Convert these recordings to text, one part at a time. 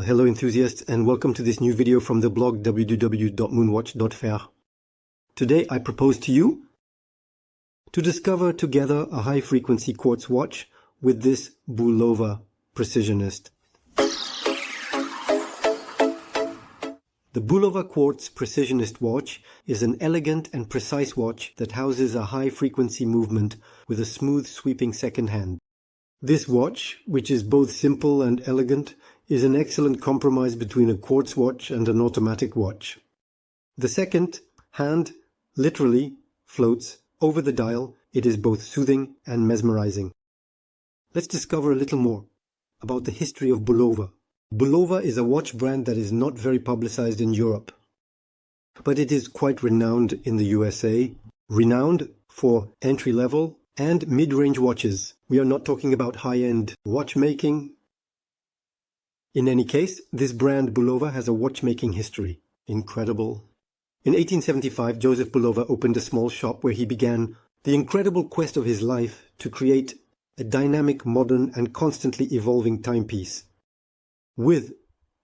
Well, hello enthusiasts, and welcome to this new video from the blog www.moonwatch.fair. Today I propose to you to discover together a high-frequency quartz watch with this Bulova Precisionist. The Bulova Quartz Precisionist watch is an elegant and precise watch that houses a high-frequency movement with a smooth sweeping second hand. This watch, which is both simple and elegant, is an excellent compromise between a quartz watch and an automatic watch. The second hand literally floats over the dial. It is both soothing and mesmerizing. Let's discover a little more about the history of Bulova. Bulova is a watch brand that is not very publicized in Europe, but it is quite renowned in the USA, renowned for entry-level and mid-range watches. We are not talking about high-end watchmaking. In any case, this brand Bulova has a watchmaking history. Incredible. In 1875, Joseph Bulova opened a small shop where he began the incredible quest of his life to create a dynamic, modern, and constantly evolving timepiece. With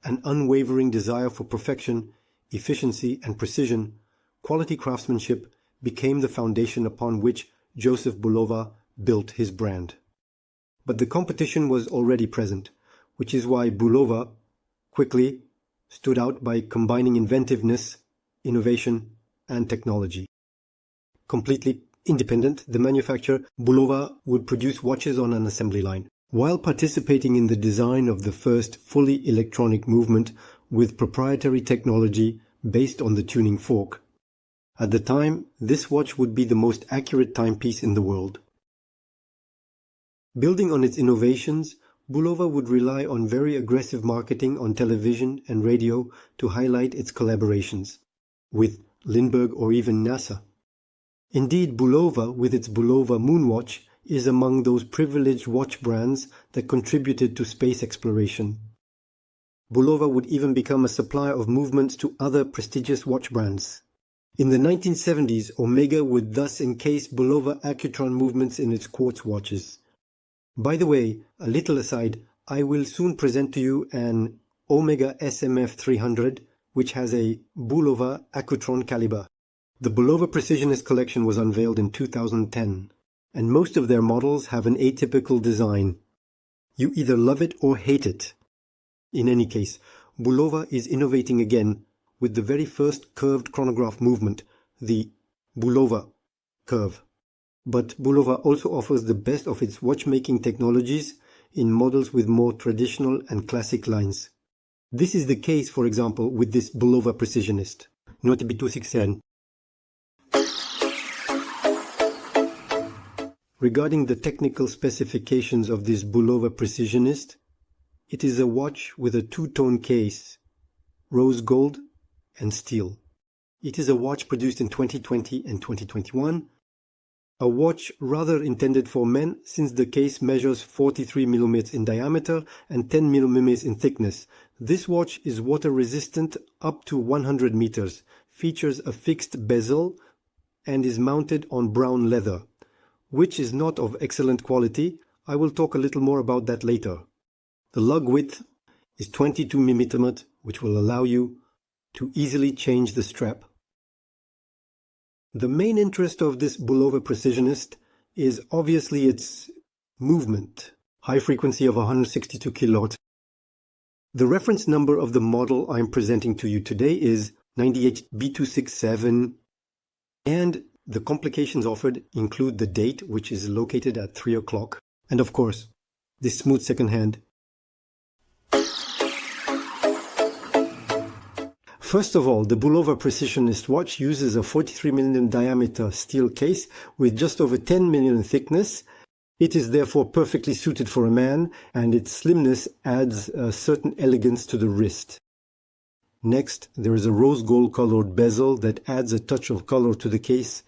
an unwavering desire for perfection, efficiency, and precision, quality craftsmanship became the foundation upon which Joseph Bulova built his brand. But the competition was already present, which is why Bulova quickly stood out by combining inventiveness, innovation, and technology. Completely independent, the manufacturer Bulova would produce watches on an assembly line, while participating in the design of the first fully electronic movement with proprietary technology based on the tuning fork. At the time, this watch would be the most accurate timepiece in the world. Building on its innovations, Bulova would rely on very aggressive marketing on television and radio to highlight its collaborations with Lindbergh or even NASA. Indeed, Bulova, with its Bulova Moonwatch, is among those privileged watch brands that contributed to space exploration. Bulova would even become a supplier of movements to other prestigious watch brands. In the 1970s, Omega would thus encase Bulova Accutron movements in its quartz watches. By the way, a little aside, I will soon present to you an Omega SMF 300, which has a Bulova Accutron caliber. The Bulova Precisionist collection was unveiled in 2010, and most of their models have an atypical design. You either love it or hate it. In any case, Bulova is innovating again with the very first curved chronograph movement, the Bulova curve. But Bulova also offers the best of its watchmaking technologies in models with more traditional and classic lines. This is the case, for example, with this Bulova Precisionist. Note B267. Regarding the technical specifications of this Bulova Precisionist, it is a watch with a two-tone case, rose gold and steel. It is a watch produced in 2020 and 2021, a watch rather intended for men since the case measures 43 mm in diameter and 10 mm in thickness. This watch is water resistant up to 100 meters, features a fixed bezel, and is mounted on brown leather, which is not of excellent quality. I will talk a little more about that later. The lug width is 22 mm, which will allow you to easily change the strap. The main interest of this Bulova Precisionist is obviously its movement, high frequency of 162 kHz. The reference number of the model I'm presenting to you today is 98B267, and the complications offered include the date, which is located at 3 o'clock, and of course, this smooth second hand. First of all, the Bulova Precisionist watch uses a 43 mm diameter steel case with just over 10 mm in thickness. It is therefore perfectly suited for a man, and its slimness adds a certain elegance to the wrist. Next, there is a rose gold colored bezel that adds a touch of color to the case.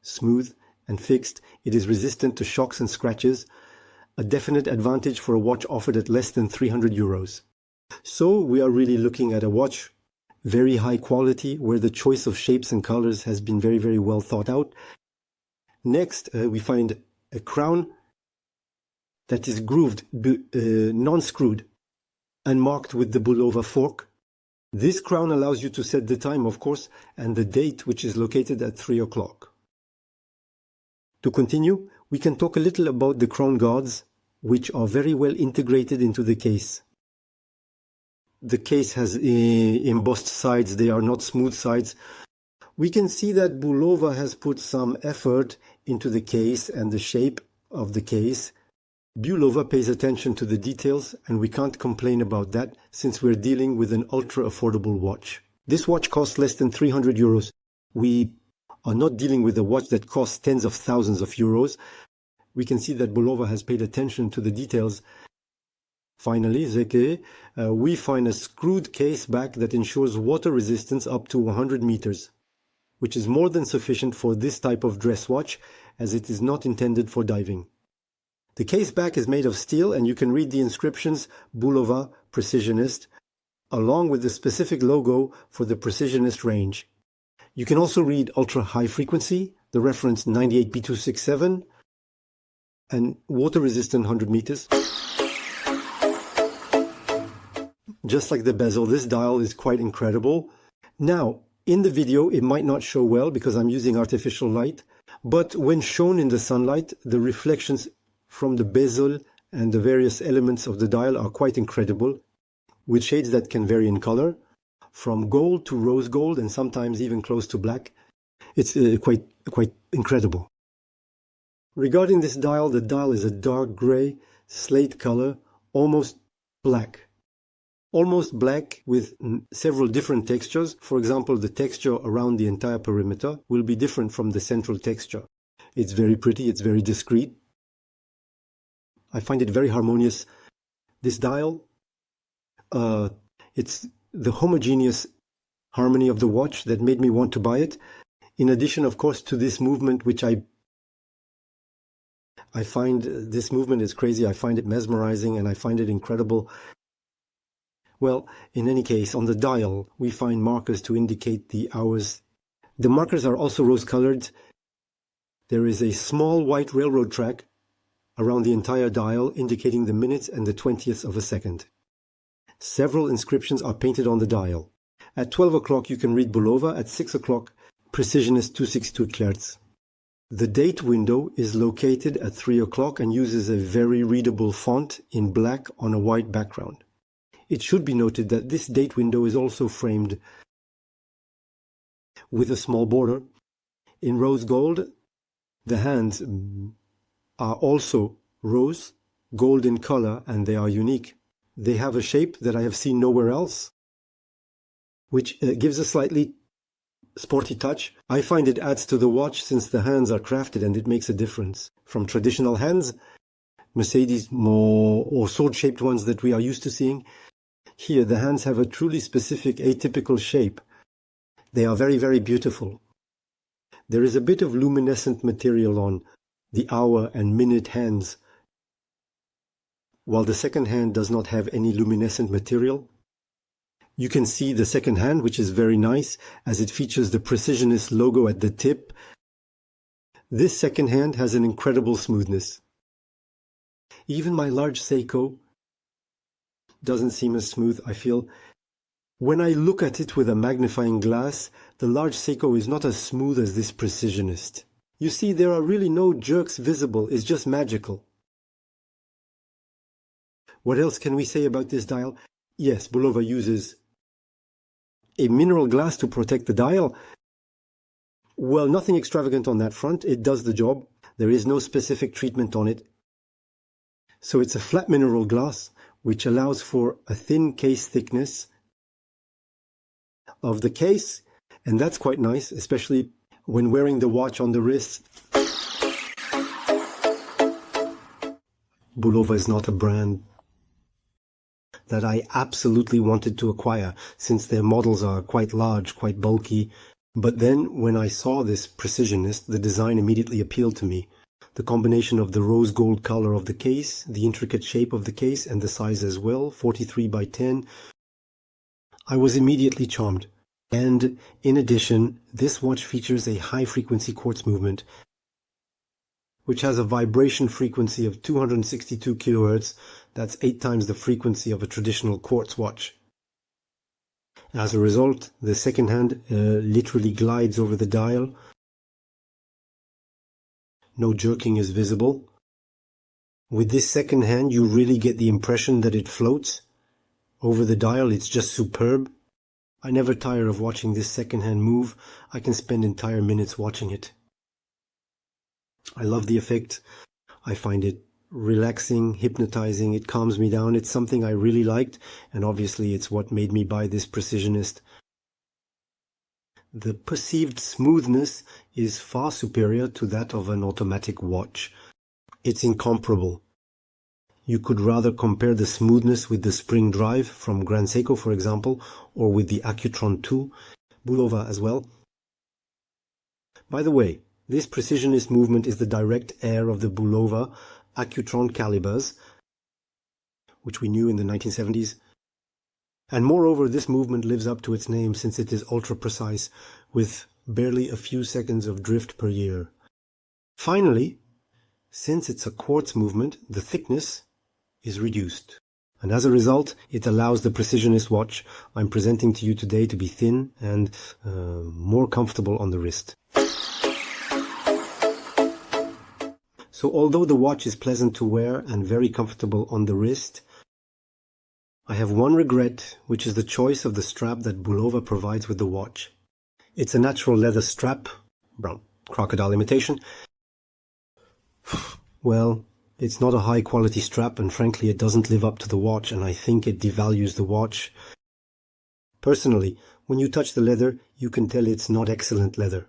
Smooth and fixed, it is resistant to shocks and scratches, a definite advantage for a watch offered at less than 300 euros. So we are really looking at a watch very high quality, where the choice of shapes and colors has been very, very well thought out. Next, we find a crown that is grooved, non-screwed. and marked with the Bulova fork. This crown allows you to set the time, of course, and the date, which is located at 3 o'clock. To continue, we can talk a little about the crown guards, which are very well integrated into the case. The case has embossed sides, they are not smooth sides. We can see that Bulova has put some effort into the case and the shape of the case. Bulova pays attention to the details, and we can't complain about that since we're dealing with an ultra-affordable watch. This watch costs less than 300 euros. We are not dealing with a watch that costs tens of thousands of euros. We can see that Bulova has paid attention to the details. Finally, we find a screwed case back that ensures water resistance up to 100 meters, which is more than sufficient for this type of dress watch, as it is not intended for diving. The case back is made of steel, and you can read the inscriptions Bulova Precisionist, along with the specific logo for the Precisionist range. You can also read ultra high frequency, the reference 98B267, and water resistant 100 meters. Just like the bezel, this dial is quite incredible. Now, in the video, it might not show well because I'm using artificial light, but when shown in the sunlight, the reflections from the bezel and the various elements of the dial are quite incredible, with shades that can vary in color, from gold to rose gold and sometimes even close to black. It's quite incredible. Regarding this dial, the dial is a dark gray, slate color, almost black. Almost black with several different textures. For example, the texture around the entire perimeter will be different from the central texture. It's very pretty, it's very discreet. I find it very harmonious. This dial, it's the homogeneous harmony of the watch that made me want to buy it. In addition, of course, to this movement, which I find this movement is crazy. I find it mesmerizing and I find it incredible. Well, in any case, on the dial, we find markers to indicate the hours. The markers are also rose-colored. There is a small white railroad track around the entire dial, indicating the minutes and the 20th of a second. Several inscriptions are painted on the dial. At 12 o'clock, you can read Bulova. At 6 o'clock, Precisionist 262 Quartz. The date window is located at 3 o'clock and uses a very readable font in black on a white background. It should be noted that this date window is also framed with a small border. In rose gold, the hands are also rose gold in color, and they are unique. They have a shape that I have seen nowhere else, which gives a slightly sporty touch. I find it adds to the watch since the hands are crafted and it makes a difference. From traditional hands, Mercedes or sword-shaped ones that we are used to seeing, here the hands have a truly specific atypical shape. They are very, very beautiful. There is a bit of luminescent material on the hour and minute hands, while the second hand does not have any luminescent material. You can see the second hand, which is very nice, as it features the Precisionist logo at the tip. This second hand has an incredible smoothness. Even my large Seiko doesn't seem as smooth, I feel. When I look at it with a magnifying glass, the large Seiko is not as smooth as this Precisionist. You see, there are really no jerks visible, it's just magical. What else can we say about this dial? Yes, Bulova uses a mineral glass to protect the dial. Well, nothing extravagant on that front. It does the job. There is no specific treatment on it. So it's a flat mineral glass, which allows for a thin case thickness of the case, and that's quite nice, especially when wearing the watch on the wrist. Bulova is not a brand that I absolutely wanted to acquire, since their models are quite large, quite bulky. But then, when I saw this Precisionist, the design immediately appealed to me. The combination of the rose gold color of the case, the intricate shape of the case, and the size as well, 43 by 10. I was immediately charmed. And in addition, this watch features a high-frequency quartz movement, which has a vibration frequency of 262 kHz. That's 8 times the frequency of a traditional quartz watch. As a result, the second hand literally glides over the dial. No jerking is visible. With this second hand, you really get the impression that it floats over the dial. It's just superb. I never tire of watching this second hand move. I can spend entire minutes watching it. I love the effect. I find it relaxing, hypnotizing. It calms me down. It's something I really liked, and obviously it's what made me buy this Precisionist. The perceived smoothness is far superior to that of an automatic watch. It's incomparable. You could rather compare the smoothness with the spring drive from Grand Seiko, for example, or with the Accutron 2, Bulova as well. By the way, this Precisionist movement is the direct heir of the Bulova Accutron calibers, which we knew in the 1970s. And moreover, this movement lives up to its name since it is ultra-precise, with barely a few seconds of drift per year. Finally, since it's a quartz movement, the thickness is reduced. And as a result, it allows the Precisionist watch I'm presenting to you today to be thin and more comfortable on the wrist. So although the watch is pleasant to wear and very comfortable on the wrist, I have one regret, which is the choice of the strap that Bulova provides with the watch. It's a natural leather strap, brown crocodile imitation. Well, it's not a high quality strap, and frankly it doesn't live up to the watch, and I think it devalues the watch. Personally, when you touch the leather, you can tell it's not excellent leather.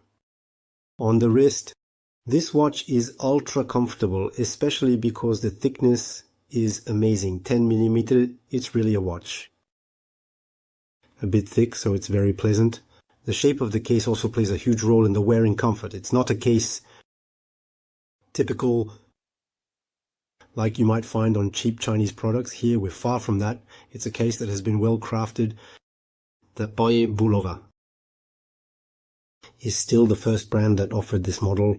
On the wrist, this watch is ultra comfortable, especially because the thickness is amazing. 10mm, it's really a watch. A bit thick, so it's very pleasant. The shape of the case also plays a huge role in the wearing comfort. It's not a case typical like you might find on cheap Chinese products. Here we're far from that. It's a case that has been well crafted. The Bulova is still the first brand that offered this model,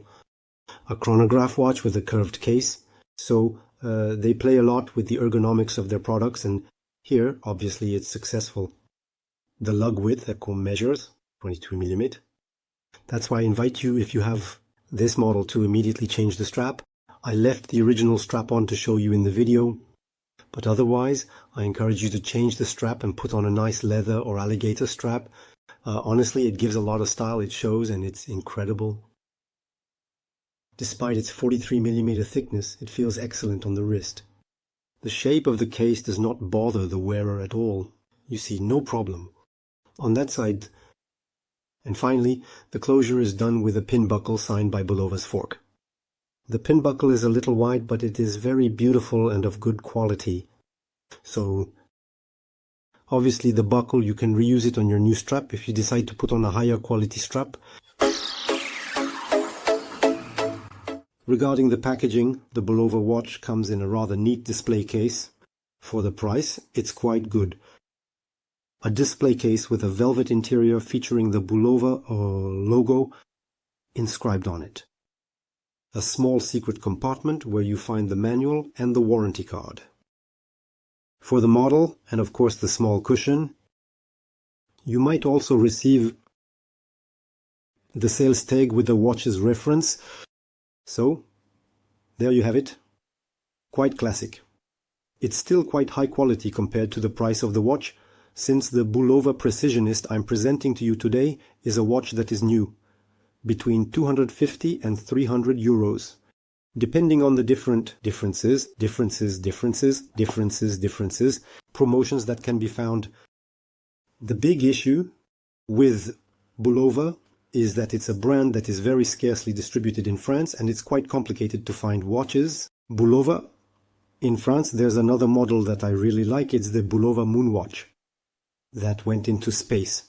a chronograph watch with a curved case. So they play a lot with the ergonomics of their products, and here obviously it's successful. The lug width Echo measures 22mm. That's why I invite you, if you have this model, to immediately change the strap. I left the original strap on to show you in the video, but otherwise I encourage you to change the strap and put on a nice leather or alligator strap. Honestly, it gives a lot of style, it shows, and it's incredible. Despite its 43mm thickness, it feels excellent on the wrist. The shape of the case does not bother the wearer at all. You see, no problem on that side. And finally, the closure is done with a pin buckle signed by Bulova's fork. The pin buckle is a little wide, but it is very beautiful and of good quality. So, obviously the buckle, you can reuse it on your new strap if you decide to put on a higher quality strap. Regarding the packaging, the Bulova watch comes in a rather neat display case. For the price, it's quite good. A display case with a velvet interior featuring the Bulova logo inscribed on it. A small secret compartment where you find the manual and the warranty card. For the model, and of course the small cushion, you might also receive the sales tag with the watch's reference. So, there you have it. Quite classic. It's still quite high quality compared to the price of the watch, since the Bulova Precisionist I'm presenting to you today is a watch that is new, between 250 and 300 euros, depending on the differences, promotions that can be found. The big issue with Bulova is that it's a brand that is very scarcely distributed in France, and it's quite complicated to find watches. Bulova, in France, there's another model that I really like. It's the Bulova Moonwatch that went into space.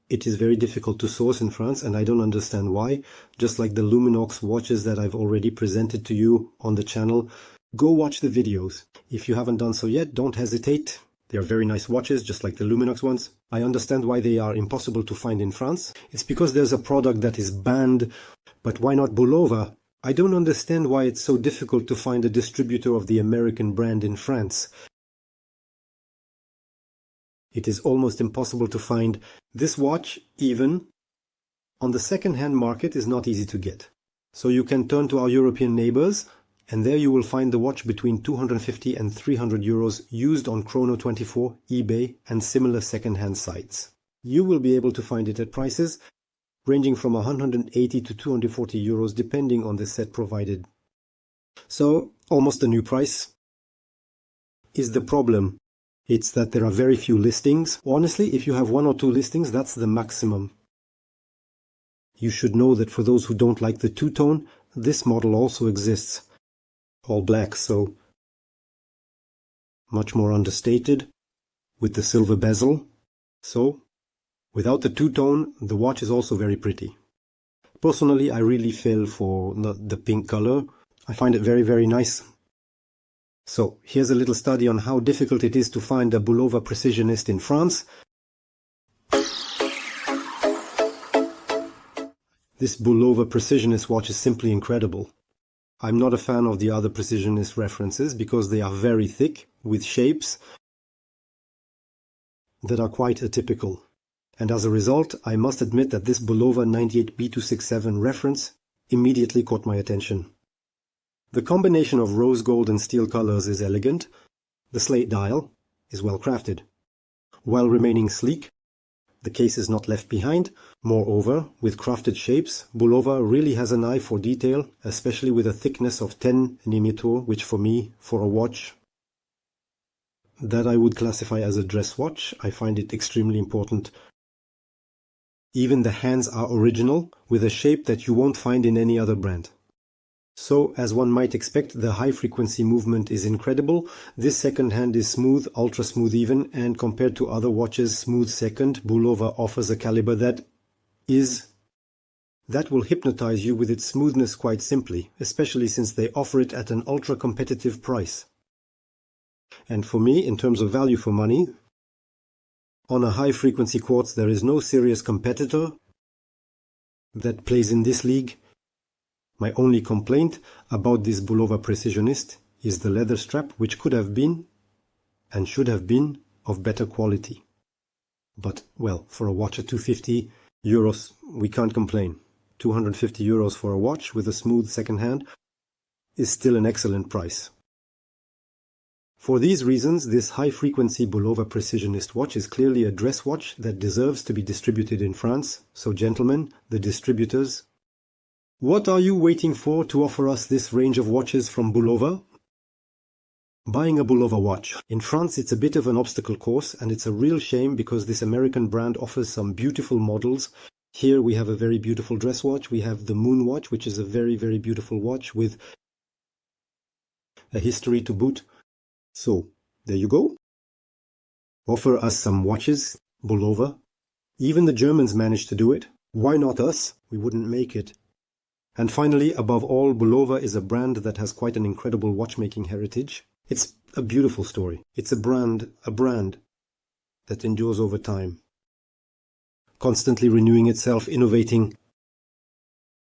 It is very difficult to source in France, and I don't understand why. Just like the Luminox watches that I've already presented to you on the channel. Go watch the videos. If you haven't done so yet, don't hesitate. They are very nice watches, just like the Luminox ones. I understand why they are impossible to find in France. It's because there's a product that is banned. But why not Bulova? I don't understand why it's so difficult to find a distributor of the American brand in France. It is almost impossible to find. This watch, even on the second-hand market, is not easy to get. So you can turn to our European neighbors, and there you will find the watch between 250 and 300 euros used on Chrono24, eBay, and similar second-hand sites. You will be able to find it at prices ranging from 180 to 240 euros depending on the set provided. So, almost a new price. Is the problem? It's that there are very few listings. Honestly, if you have 1 or 2 listings, that's the maximum. You should know that for those who don't like the two-tone, this model also exists. All black, so much more understated, with the silver bezel. So, without the two-tone, the watch is also very pretty. Personally, I really fell for the pink color. I find it very, very nice. So, here's a little study on how difficult it is to find a Bulova Precisionist in France. This Bulova Precisionist watch is simply incredible. I'm not a fan of the other Precisionist references because they are very thick, with shapes that are quite atypical. And as a result, I must admit that this Bulova 98B267 reference immediately caught my attention. The combination of rose gold and steel colors is elegant. The slate dial is well crafted. While remaining sleek, the case is not left behind. Moreover, with crafted shapes, Bulova really has an eye for detail, especially with a thickness of 10 mm, which for me, for a watch that I would classify as a dress watch, I find it extremely important. Even the hands are original, with a shape that you won't find in any other brand. So, as one might expect, the high-frequency movement is incredible. This second hand is smooth, ultra-smooth even, and compared to other watches, smooth second, Bulova offers a caliber that will hypnotize you with its smoothness quite simply, especially since they offer it at an ultra-competitive price. And for me, in terms of value for money, on a high-frequency quartz there is no serious competitor that plays in this league. My only complaint about this Bulova Precisionist is the leather strap, which could have been and should have been of better quality. But, well, for a watch at 250 euros, we can't complain. 250 euros for a watch with a smooth second hand is still an excellent price. For these reasons, this high-frequency Bulova Precisionist watch is clearly a dress watch that deserves to be distributed in France. So, gentlemen, the distributors, what are you waiting for to offer us this range of watches from Bulova? Buying a Bulova watch. In France, it's a bit of an obstacle course, and it's a real shame because this American brand offers some beautiful models. Here we have a very beautiful dress watch. We have the Moon watch, which is a very, very beautiful watch with a history to boot. So, there you go. Offer us some watches, Bulova. Even the Germans managed to do it. Why not us? We wouldn't make it. And finally, above all, Bulova is a brand that has quite an incredible watchmaking heritage. It's a beautiful story. It's a brand that endures over time. Constantly renewing itself, innovating.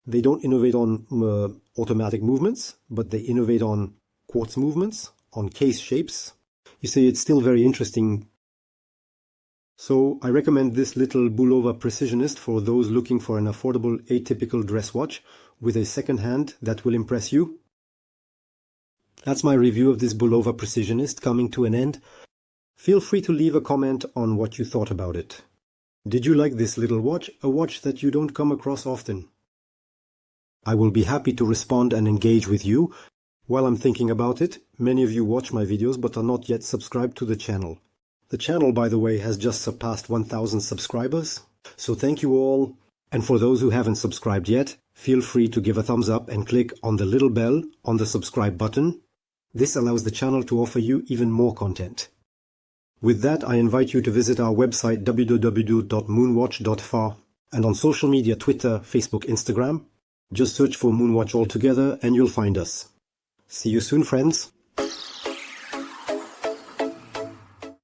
They don't innovate on automatic movements, but they innovate on quartz movements, on case shapes. You see, it's still very interesting. So I recommend this little Bulova Precisionist for those looking for an affordable atypical dress watch with a second hand that will impress you. That's my review of this Bulova Precisionist coming to an end. Feel free to leave a comment on what you thought about it. Did you like this little watch? A watch that you don't come across often. I will be happy to respond and engage with you. While I'm thinking about it, many of you watch my videos but are not yet subscribed to the channel. The channel, by the way, has just surpassed 1,000 subscribers. So thank you all. And for those who haven't subscribed yet, feel free to give a thumbs up and click on the little bell on the subscribe button. This allows the channel to offer you even more content. With that, I invite you to visit our website www.moonwatch.fr and on social media, Twitter, Facebook, Instagram. Just search for Moonwatch altogether and you'll find us. See you soon, friends.